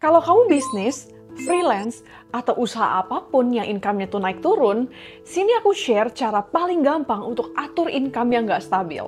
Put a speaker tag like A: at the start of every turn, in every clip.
A: Kalau kamu bisnis, freelance, atau usaha apapun yang income-nya tuh naik turun, sini aku share cara paling gampang untuk atur income yang nggak stabil.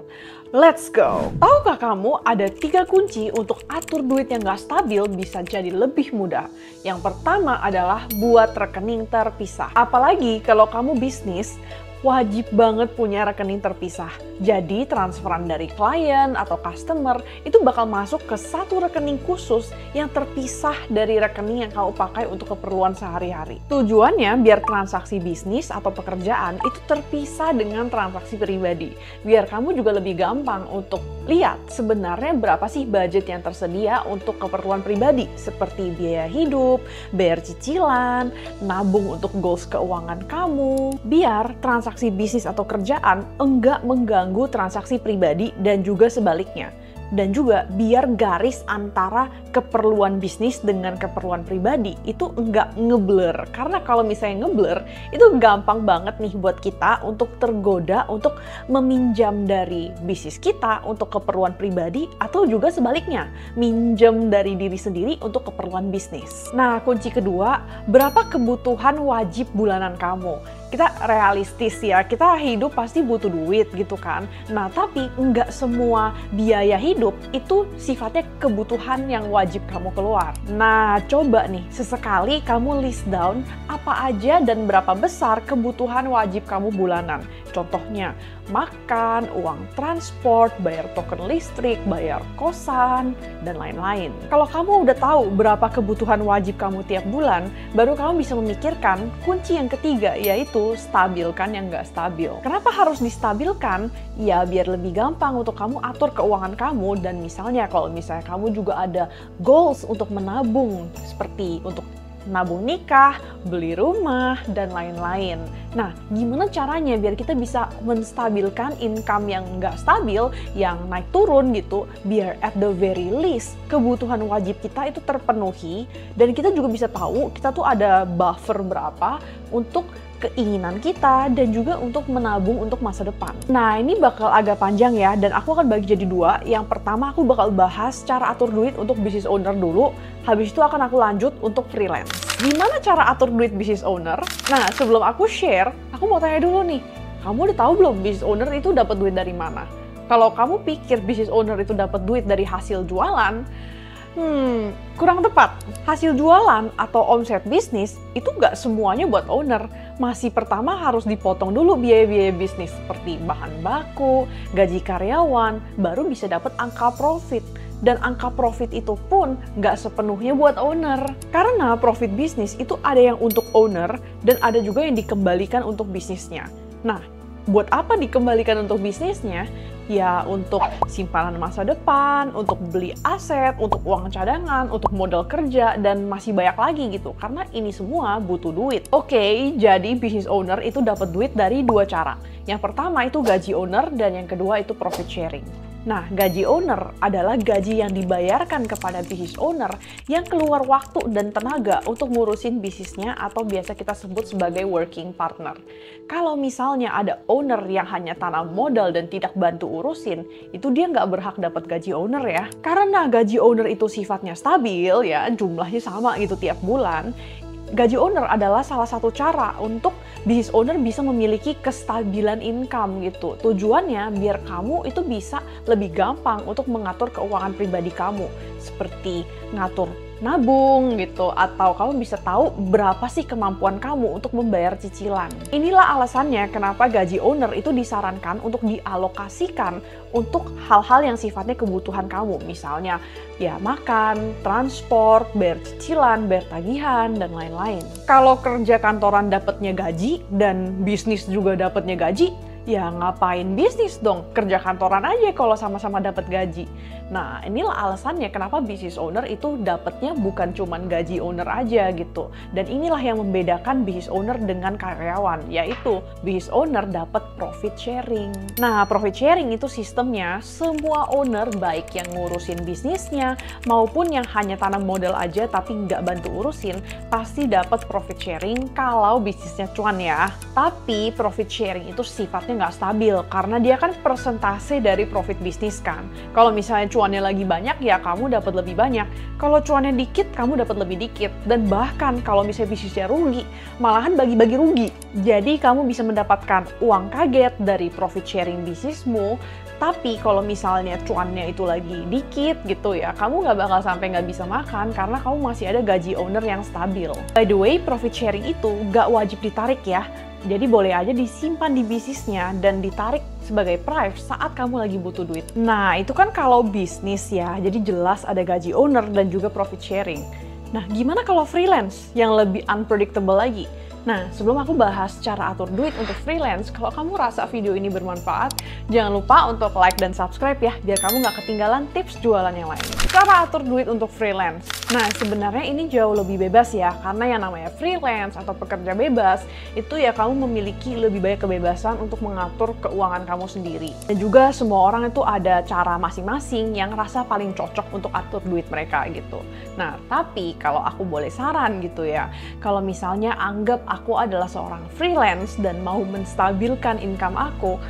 A: Let's go! Tahukah kamu ada 3 kunci untuk atur duit yang nggak stabil bisa jadi lebih mudah? Yang pertama adalah buat rekening terpisah. Apalagi kalau kamu bisnis, wajib banget punya rekening terpisah. Jadi transferan dari klien atau customer itu bakal masuk ke satu rekening khusus yang terpisah dari rekening yang kamu pakai untuk keperluan sehari-hari. Tujuannya biar transaksi bisnis atau pekerjaan itu terpisah dengan transaksi pribadi. Biar kamu juga lebih gampang untuk lihat sebenarnya berapa sih budget yang tersedia untuk keperluan pribadi seperti biaya hidup, bayar cicilan, nabung untuk goals keuangan kamu. Biar transaksi bisnis atau kerjaan enggak mengganggu transaksi pribadi dan juga sebaliknya. Dan juga biar garis antara keperluan bisnis dengan keperluan pribadi itu enggak ngeblur. Karena kalau misalnya ngeblur, itu gampang banget nih buat kita untuk tergoda untuk meminjam dari bisnis kita untuk keperluan pribadi atau juga sebaliknya, minjem dari diri sendiri untuk keperluan bisnis. Nah, kunci kedua, berapa kebutuhan wajib bulanan kamu? Kita realistis ya, kita hidup pasti butuh duit gitu kan. Nah, tapi nggak semua biaya hidup itu sifatnya kebutuhan yang wajib kamu keluar. Nah, coba nih, sesekali kamu list down apa aja dan berapa besar kebutuhan wajib kamu bulanan. Contohnya, makan, uang transport, bayar token listrik, bayar kosan, dan lain-lain. Kalau kamu udah tahu berapa kebutuhan wajib kamu tiap bulan, baru kamu bisa memikirkan kunci yang ketiga, yaitu stabilkan yang nggak stabil. Kenapa harus distabilkan? Ya, biar lebih gampang untuk kamu atur keuangan kamu, dan misalnya kalau misalnya kamu juga ada goals untuk menabung, seperti untuk nabung nikah, beli rumah, dan lain-lain. Nah, gimana caranya biar kita bisa menstabilkan income yang nggak stabil, yang naik turun gitu, biar at the very least kebutuhan wajib kita itu terpenuhi, dan kita juga bisa tahu kita tuh ada buffer berapa untuk keinginan kita dan juga untuk menabung untuk masa depan. Nah, ini bakal agak panjang ya, dan aku akan bagi jadi 2. Yang pertama aku bakal bahas cara atur duit untuk business owner dulu, habis itu akan aku lanjut untuk freelance. Gimana cara atur duit business owner? Nah, sebelum aku share, aku mau tanya dulu nih, kamu udah tahu belum business owner itu dapat duit dari mana? Kalau kamu pikir business owner itu dapat duit dari hasil jualan, kurang tepat. Hasil jualan atau omset bisnis itu nggak semuanya buat owner. Masih pertama harus dipotong dulu biaya-biaya bisnis seperti bahan baku, gaji karyawan, baru bisa dapat angka profit. Dan angka profit itu pun nggak sepenuhnya buat owner. Karena profit bisnis itu ada yang untuk owner dan ada juga yang dikembalikan untuk bisnisnya. Nah, buat apa dikembalikan untuk bisnisnya? Ya, untuk simpanan masa depan, untuk beli aset, untuk uang cadangan, untuk modal kerja, dan masih banyak lagi gitu. Karena ini semua butuh duit. Oke, jadi business owner itu dapat duit dari 2 cara. Yang pertama itu gaji owner, dan yang kedua itu profit sharing. Nah, gaji owner adalah gaji yang dibayarkan kepada business owner yang keluar waktu dan tenaga untuk ngurusin bisnisnya atau biasa kita sebut sebagai working partner. Kalau misalnya ada owner yang hanya tanam modal dan tidak bantu urusin, itu dia nggak berhak dapat gaji owner ya. Karena gaji owner itu sifatnya stabil ya, jumlahnya sama gitu tiap bulan. Gaji owner adalah salah satu cara untuk business owner bisa memiliki kestabilan income gitu. Tujuannya biar kamu itu bisa lebih gampang untuk mengatur keuangan pribadi kamu. Seperti ngatur nabung gitu, atau kamu bisa tahu berapa sih kemampuan kamu untuk membayar cicilan. Inilah alasannya kenapa gaji owner itu disarankan untuk dialokasikan untuk hal-hal yang sifatnya kebutuhan kamu. Misalnya ya makan, transport, bayar cicilan, bayar tagihan, dan lain-lain. Kalau kerja kantoran dapatnya gaji dan bisnis juga dapatnya gaji, ya ngapain bisnis dong? Kerja kantoran aja kalau sama-sama dapat gaji. Nah, inilah alasannya kenapa business owner itu dapatnya bukan cuman gaji owner aja gitu. Dan inilah yang membedakan business owner dengan karyawan, yaitu business owner dapat profit sharing. Nah, profit sharing itu sistemnya semua owner baik yang ngurusin bisnisnya maupun yang hanya tanam modal aja tapi nggak bantu urusin, pasti dapat profit sharing kalau bisnisnya cuan ya. Tapi profit sharing itu sifatnya nggak stabil karena dia kan persentase dari profit bisnis kan. Kalau misalnya cuannya lagi banyak ya kamu dapat lebih banyak. Kalau cuannya dikit kamu dapat lebih dikit. Dan bahkan kalau misalnya bisnisnya rugi, malahan bagi-bagi rugi. Jadi kamu bisa mendapatkan uang kaget dari profit sharing bisnismu. Tapi kalau misalnya cuannya itu lagi dikit gitu ya, kamu nggak bakal sampai nggak bisa makan karena kamu masih ada gaji owner yang stabil. By the way, profit sharing itu nggak wajib ditarik ya. Jadi boleh aja disimpan di bisnisnya dan ditarik sebagai prive saat kamu lagi butuh duit. Nah, itu kan kalau bisnis ya, jadi jelas ada gaji owner dan juga profit sharing. Nah, gimana kalau freelance yang lebih unpredictable lagi? Nah, sebelum aku bahas cara atur duit untuk freelance, kalau kamu rasa video ini bermanfaat, jangan lupa untuk like dan subscribe ya, biar kamu nggak ketinggalan tips jualan yang lain. Cara atur duit untuk freelance. Nah, sebenarnya ini jauh lebih bebas ya, karena yang namanya freelance atau pekerja bebas, itu ya kamu memiliki lebih banyak kebebasan untuk mengatur keuangan kamu sendiri. Dan juga semua orang itu ada cara masing-masing yang rasa paling cocok untuk atur duit mereka gitu. Nah, tapi kalau aku boleh saran gitu ya, kalau misalnya anggap aku adalah seorang freelance dan mau menstabilkan income aku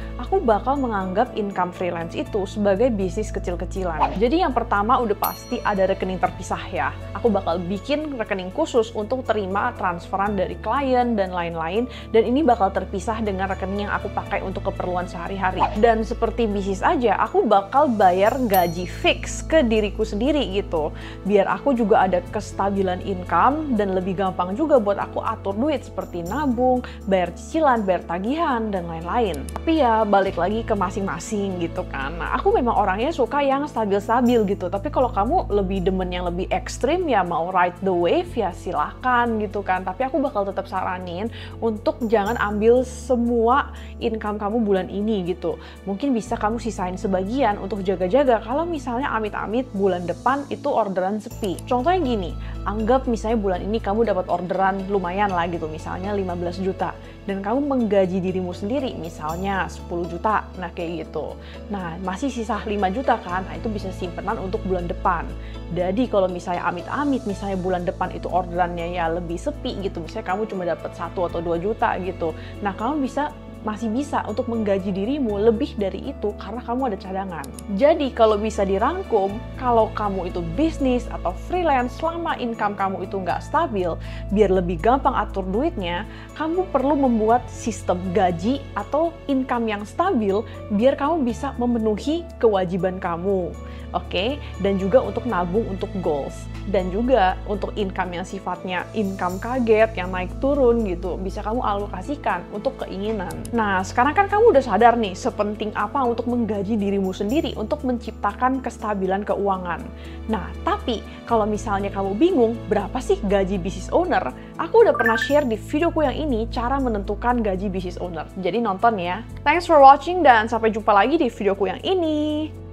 A: bakal menganggap income freelance itu sebagai bisnis kecil-kecilan. Jadi yang pertama udah pasti ada rekening terpisah ya. Aku bakal bikin rekening khusus untuk terima transferan dari klien dan lain-lain, dan ini bakal terpisah dengan rekening yang aku pakai untuk keperluan sehari-hari. Dan seperti bisnis aja, aku bakal bayar gaji fix ke diriku sendiri gitu. Biar aku juga ada kestabilan income dan lebih gampang juga buat aku atur duit seperti nabung, bayar cicilan, bayar tagihan, dan lain-lain. Tapi ya balik lagi ke masing-masing gitu kan. Nah, aku memang orangnya suka yang stabil-stabil gitu. Tapi kalau kamu lebih demen yang lebih ekstrim ya mau ride the wave ya silahkan gitu kan. Tapi aku bakal tetap saranin untuk jangan ambil semua income kamu bulan ini gitu. Mungkin bisa kamu sisain sebagian untuk jaga-jaga kalau misalnya amit-amit bulan depan itu orderan sepi. Contohnya gini, anggap misalnya bulan ini kamu dapat orderan lumayan lah gitu, misalnya 15 juta. Dan kamu menggaji dirimu sendiri, misalnya 10 juta, nah kayak gitu. Nah, masih sisa 5 juta kan, nah itu bisa simpenan untuk bulan depan. Jadi kalau misalnya amit-amit, misalnya bulan depan itu orderannya ya lebih sepi gitu, misalnya kamu cuma dapat 1 atau 2 juta gitu. Nah, kamu masih bisa untuk menggaji dirimu lebih dari itu karena kamu ada cadangan. Jadi kalau bisa dirangkum, kalau kamu itu bisnis atau freelance selama income kamu itu nggak stabil, biar lebih gampang atur duitnya, kamu perlu membuat sistem gaji atau income yang stabil biar kamu bisa memenuhi kewajiban kamu. Oke, dan juga untuk nabung untuk goals, dan juga untuk income yang sifatnya income kaget yang naik turun gitu, bisa kamu alokasikan untuk keinginan. Nah, sekarang kan kamu udah sadar nih sepenting apa untuk menggaji dirimu sendiri untuk menciptakan kestabilan keuangan. Nah, tapi kalau misalnya kamu bingung berapa sih gaji business owner, aku udah pernah share di videoku yang ini cara menentukan gaji business owner. Jadi nonton ya. Thanks for watching dan sampai jumpa lagi di videoku yang ini.